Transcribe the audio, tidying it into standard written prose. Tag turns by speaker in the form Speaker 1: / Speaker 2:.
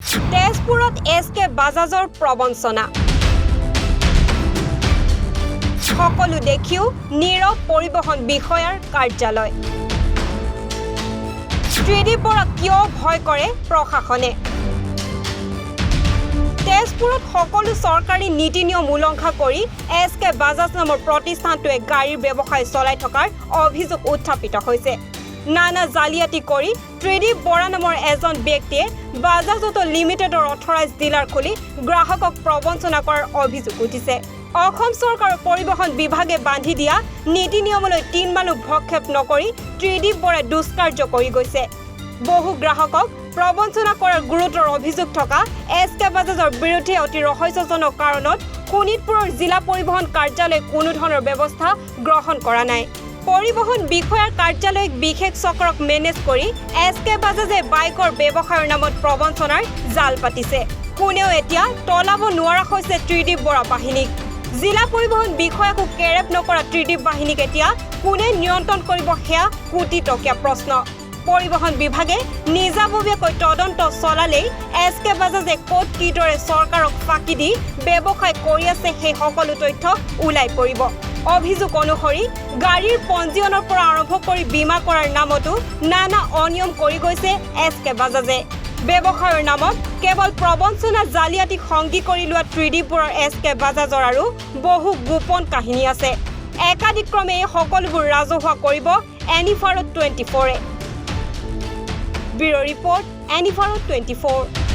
Speaker 1: তেজপুৰত এছ.কে. বাজাজৰ প্ৰবঞ্চনা সকলো দেখিও নীৰৱ পৰিবহণ বিষয়াৰ কাৰ্যালয়। ত্ৰিদীপ বৰাক কিয় ভয় কৰে প্ৰশাসনে? তেজপুৰত সকলো চৰকাৰী নীতি নিয়ম উলংঘা কৰি এছ.কে. বাজাজ নামৰ প্ৰতিষ্ঠানটোৱে গাড়ীৰ ব্যৱসায় চলাই থকাৰ অভিযোগ উত্থাপিত হৈছে। নানা জালিয়াতি কৰি ত্ৰিদীপ বৰা নামৰ এজন ব্যক্তিয়ে বাজাজ অটো লিমিটেডৰ অথৰাইজ ডিলাৰ খুলি গ্ৰাহকক প্ৰবঞ্চনা কৰাৰ অভিযোগ উঠিছে। অসম চৰকাৰৰ পৰিবহণ বিভাগে বান্ধি দিয়া নীতি নিয়মলৈ তিনমানো ভ্ৰক্ষেপ নকৰি ত্ৰিদীপ বৰাই দুষ্কাৰ্য কৰি গৈছে। বহু গ্ৰাহকক প্ৰবঞ্চনা কৰাৰ গুৰুতৰ অভিযোগ থকা এছ.কে. বাজাজৰ বিৰুদ্ধে অতি ৰহস্যজনক কাৰণত শোণিতপুৰৰ জিলা পৰিবহণ কাৰ্যালয়ে কোনো ধৰণৰ ব্যৱস্থা গ্ৰহণ কৰা নাই। পৰিবহণ বিষয়াৰ কাৰ্যালয়ক বিশেষ চক্ৰক মেনেজ কৰি এছ.কে. বাজাজে বাইকৰ ব্যৱসায়ৰ নামত প্ৰবঞ্চনাৰ জাল পাতিছে। কোনেও এতিয়া তলাব নোৱাৰা হৈছে ত্ৰিদীপ বৰা বাহিনীক। জিলা পৰিবহণ বিষয়াকো কেৰেপ নকৰা ত্ৰিদীপ বাহিনীক এতিয়া কোনে নিয়ন্ত্ৰণ কৰিব সেয়া কোটি টকীয়া প্ৰশ্ন। পৰিবহণ বিভাগে নিজাববীয়াকৈ তদন্ত চলালেই এছ.কে. বাজাজে ক'ত কিদৰে চৰকাৰক ফাঁকি দি ব্যৱসায় কৰি আছে সেই সকলো তথ্য ওলাই পৰিব। অভিযোগ অনুসৰি গাড়ীৰ পঞ্জীয়নৰ পৰা আৰম্ভ কৰি বীমা কৰাৰ নামতো নানা অনিয়ম কৰি গৈছে এছ.কে. বাজাজে। ব্যৱসায়ৰ নামত কেৱল প্ৰবঞ্চনা জালিয়াতি সংগী কৰি লোৱা ত্ৰিদীপ বৰাৰ এছ.কে. বাজাজৰ আৰু বহু গোপন কাহিনী আছে। একাদিক্ৰমে এই সকলোবোৰ ৰাজহুৱা কৰিব এনিভাৰত 24। Bureau' report এনিভাৰত 24।